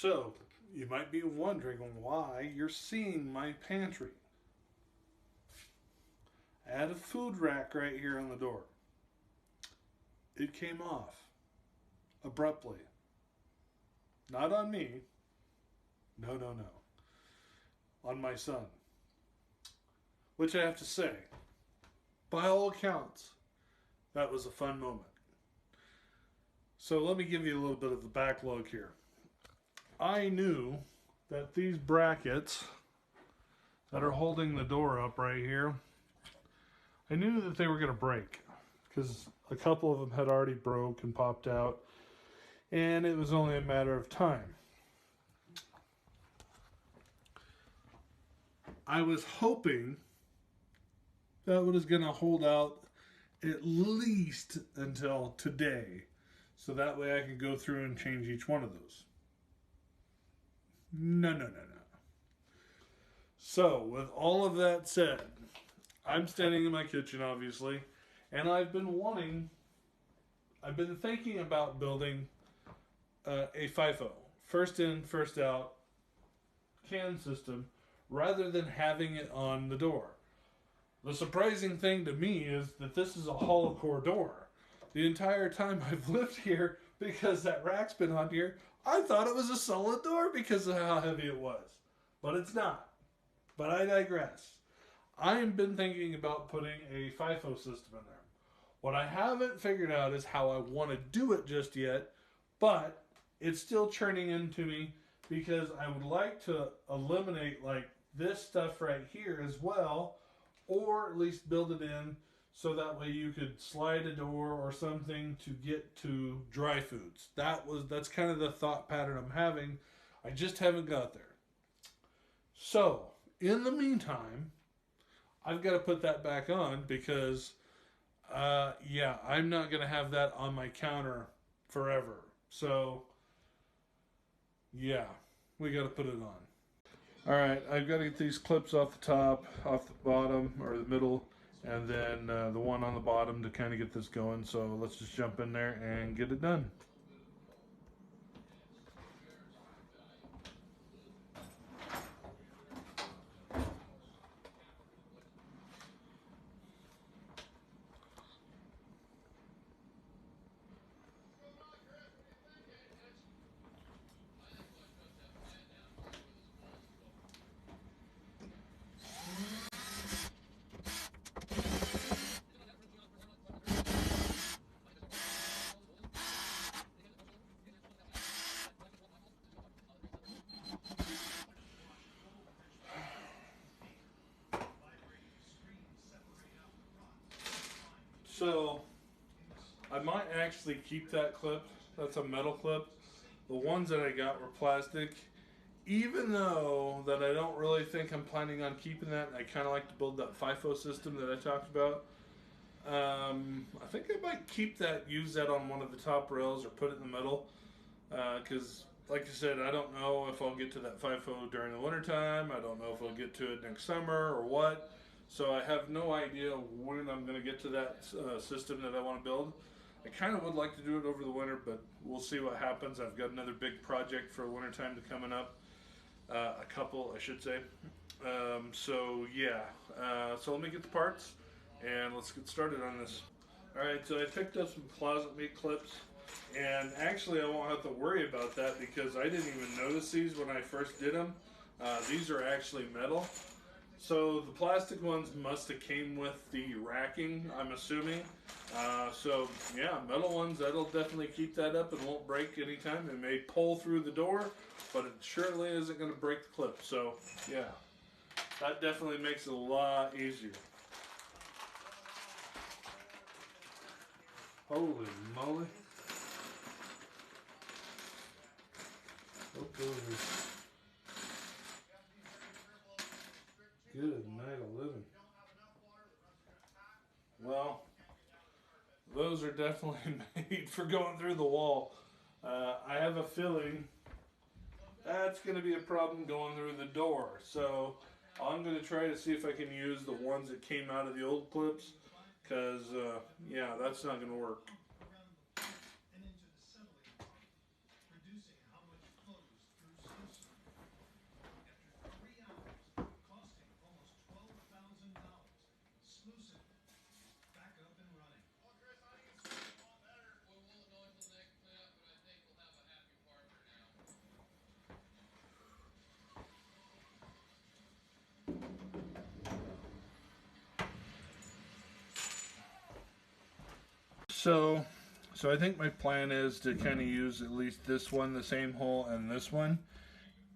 So, you might be wondering why you're seeing my pantry. I had a food rack right here on the door. It came off abruptly. Not on me. No. On my son. Which I have to say, by all accounts, that was a fun moment. So let me give you a little bit of the backlog here. I knew that these brackets that are holding the door up right here, I knew that they were going to break because a couple of them had already broke and popped out, and it was only a matter of time. I was hoping that was going to hold out at least until today, so that way I can go through and change each one of those. No. So, with all of that said, I'm standing in my kitchen, obviously, and I've been thinking about building a FIFO, first in, first out can system, rather than having it on the door. The surprising thing to me is that this is a hollow core door. The entire time I've lived here, because that rack's been on here, I thought it was a solid door because of how heavy it was. But it's not. But I digress. I've been thinking about putting a FIFO system in there. What I haven't figured out is how I want to do it just yet, but it's still churning into me because I would like to eliminate like this stuff right here as well, or at least build it in so that way you could slide a door or something to get to dry foods. That's kind of the thought pattern I'm having. I just haven't got there. So, in the meantime, I've got to put that back on because, I'm not going to have that on my counter forever. So, yeah, we got to put it on. All right, I've got to get these clips off the top, off the bottom, or the middle, and then the one on the bottom to kind of get this going. So let's just jump in there and get it done. So I might actually keep that clip. That's a metal clip. The ones that I got were plastic. Even though that I don't really think I'm planning on keeping that, I kind of like to build that FIFO system that I talked about. I think I might keep that, use that on one of the top rails or put it in the middle. Because, like I said, I don't know if I'll get to that FIFO during the wintertime. I don't know if I'll get to it next summer or what. So I have no idea when I'm going to get to that system that I want to build. I kind of would like to do it over the winter, but we'll see what happens. I've got another big project for wintertime coming up. A couple, I should say. So let me get the parts and let's get started on this. Alright, so I picked up some closet meat clips, and actually I won't have to worry about that because I didn't even notice these when I first did them. These are actually metal. So the plastic ones must have came with the racking, I'm assuming. Metal ones, that'll definitely keep that up and won't break anytime. It may pull through the door, but it surely isn't going to break the clip. So, yeah, that definitely makes it a lot easier. Holy moly. Hope those are good night of living. Well, those are definitely made for going through the wall. I have a feeling that's going to be a problem going through the door. So I'm going to try to see if I can use the ones that came out of the old clips. Because, that's not going to work. So I think my plan is to kind of use at least this one, the same hole, and this one.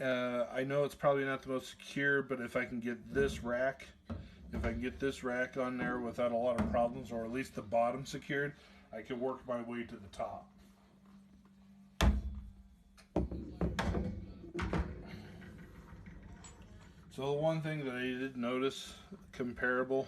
I know it's probably not the most secure, but if I can get this rack, on there without a lot of problems, or at least the bottom secured, I can work my way to the top. So the one thing that I did notice comparable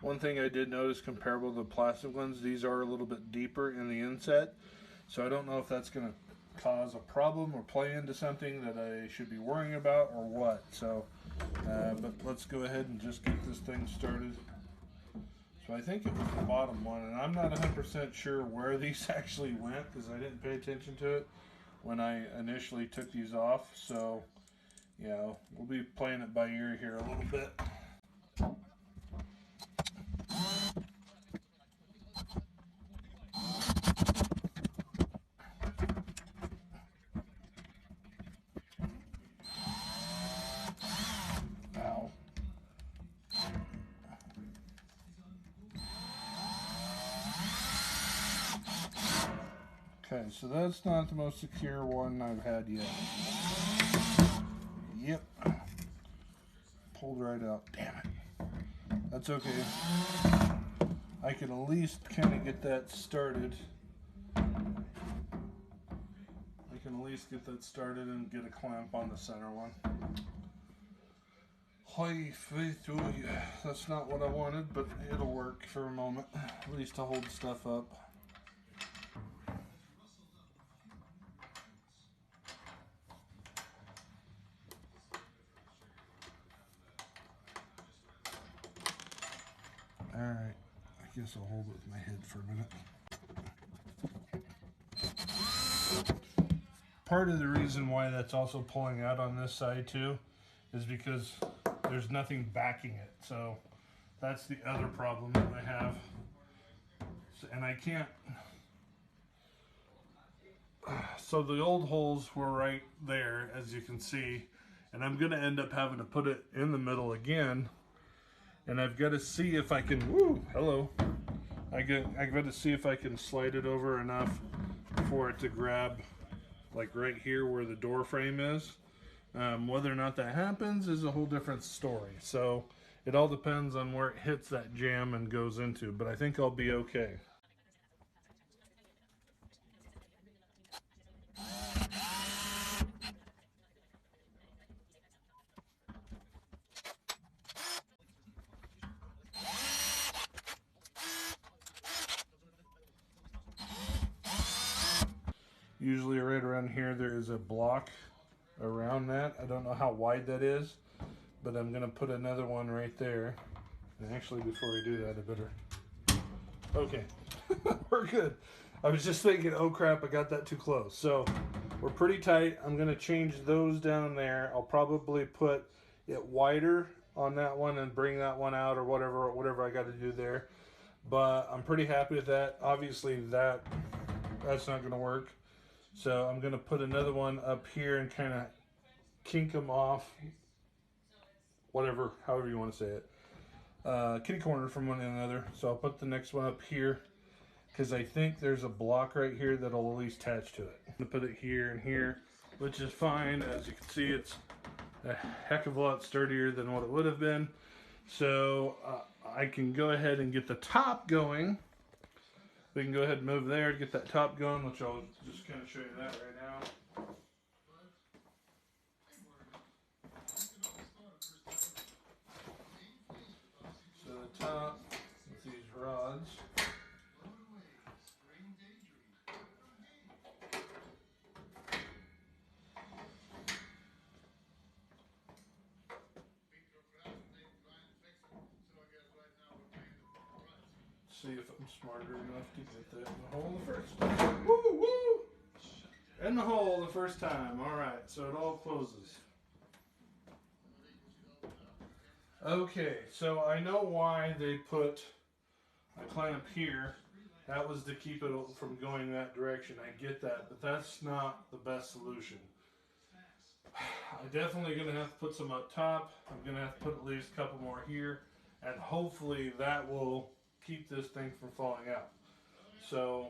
to the plastic ones, these are a little bit deeper in the inset. So I don't know if that's going to cause a problem or play into something that I should be worrying about or what. So, but let's go ahead and just get this thing started. So I think it was the bottom one, and I'm not 100% sure where these actually went because I didn't pay attention to it when I initially took these off. So, yeah, we'll be playing it by ear here a little bit. Ow. Okay, so that's not the most secure one I've had yet. Yep. Pulled right out. Damn it. That's okay. I can at least kind of get that started. And get a clamp on the center one. FIFO. That's not what I wanted, but it'll work for a moment. At least to hold stuff up. Alright, I guess I'll hold it with my head for a minute. Part of the reason why that's also pulling out on this side too is because there's nothing backing it. So that's the other problem that I have. And I can't... So the old holes were right there, as you can see. And I'm going to end up having to put it in the middle again. And I've got to see if I can, I've got to see if I can slide it over enough for it to grab like right here where the door frame is. Whether or not that happens is a whole different story. So it all depends on where it hits that jam and goes into, but I think I'll be okay. Usually right around here there is a block around that. I don't know how wide that is, but I'm going to put another one right there. And actually before I do that I better... Okay, we're good. I was just thinking, oh crap, I got that too close. So we're pretty tight. I'm going to change those down there. I'll probably put it wider on that one and bring that one out or whatever I got to do there. But I'm pretty happy with that. Obviously that's not going to work. So I'm going to put another one up here and kind of kink them off. However you want to say it. Kitty corner from one another. So I'll put the next one up here because I think there's a block right here that'll at least attach to it. I'm going to put it here and here, which is fine. As you can see, it's a heck of a lot sturdier than what it would have been. So I can go ahead and get the top going. We can go ahead and move there to get that top going, which I'll just kind of show you that right now. So the top with these rods. See if I'm smarter enough to get that in the hole the first time. Woo, woo! In the hole the first time. Alright, so it all closes. Okay, so I know why they put a clamp here. That was to keep it from going that direction. I get that, but that's not the best solution. I'm definitely going to have to put some up top. I'm going to have to put at least a couple more here. And hopefully that will keep this thing from falling out. So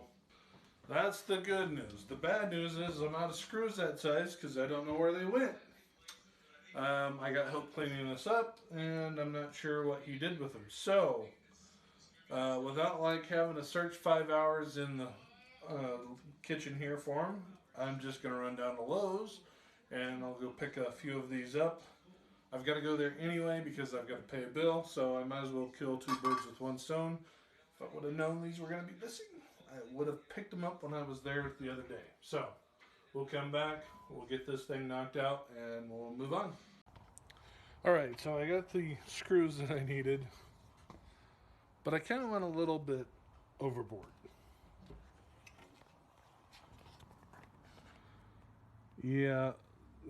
that's the good news. The bad news is I'm out of screws that size because I don't know where they went. I got help cleaning this up, and I'm not sure what he did with them. So, without like having to search 5 hours in the kitchen here for them, I'm just going to run down to Lowe's, and I'll go pick a few of these up. I've got to go there anyway because I've got to pay a bill, so I might as well kill two birds with one stone. If I would have known these were going to be missing, I would have picked them up when I was there the other day. So, we'll come back, we'll get this thing knocked out, and we'll move on. Alright, so I got the screws that I needed, but I kind of went a little bit overboard. Yeah,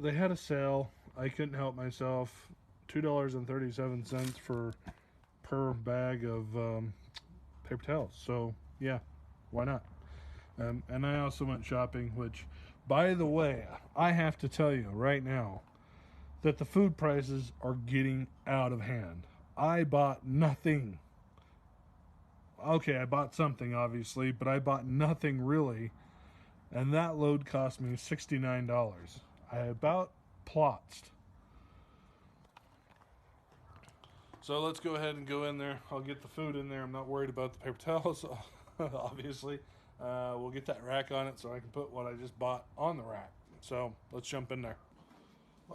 they had a sale. I couldn't help myself. $2.37 for per bag of paper towels. So, yeah, why not? And I also went shopping, which, by the way, I have to tell you right now that the food prices are getting out of hand. I bought nothing. Okay, I bought something, obviously, but I bought nothing really. And that load cost me $69. I about plotzed. So let's go ahead and go in there. I'll get the food in there. I'm not worried about the paper towels, obviously. We'll get that rack on it so I can put what I just bought on the rack. So let's jump in there.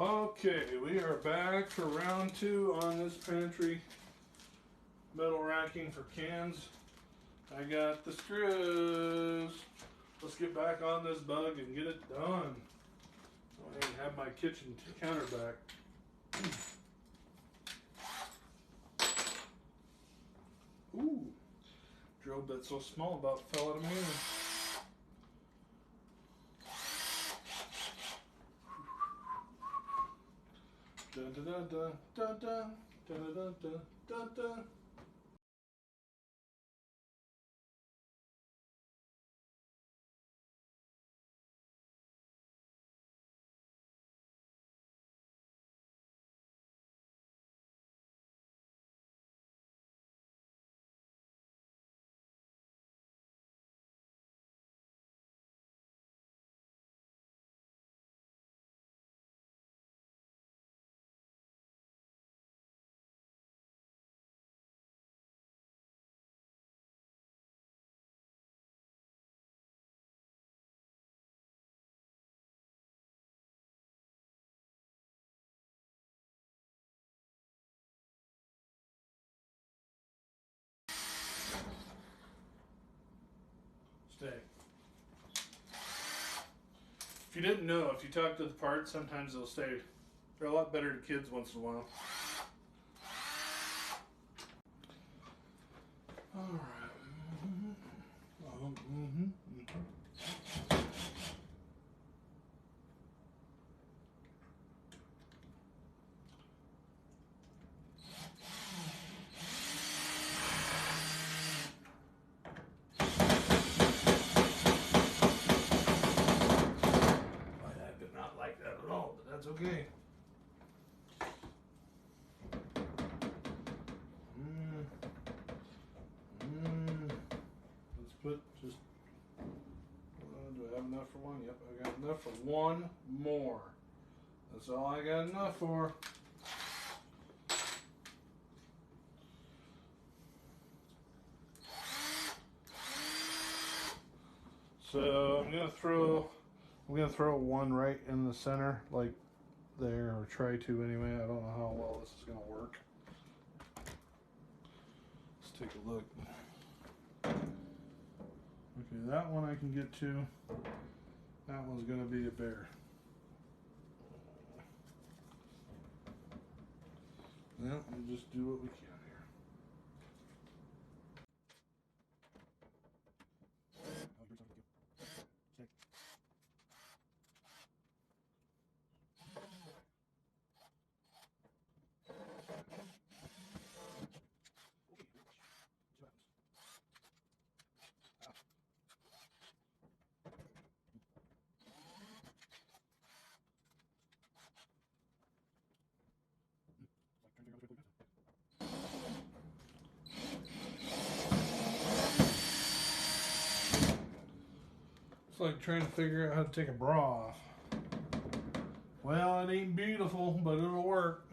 Okay, we are back for round 2 on this pantry metal racking for cans. I got the screws. Let's get back on this bug and get it done. I even have my kitchen counter back. Ooh, drill bit so small about fell out of my hand. Dun dun dun dun dun dun dun dun dun dun dun. Stay. If you didn't know, if you talk to the parts, sometimes they'll stay. They're a lot better to kids once in a while. Alright. I did not like that at all, but that's okay. Let's put just. Do I have enough for one? Yep, I got enough for one more. That's all I got enough for. So I'm gonna throw one right in the center, like there, or try to anyway. I don't know how well this is gonna work. Let's take a look. Okay, that one I can get to. That one's gonna be a bear. Well, we'll just do what we can. like trying to figure out how to take a bra off. Well, it ain't beautiful, but it'll work.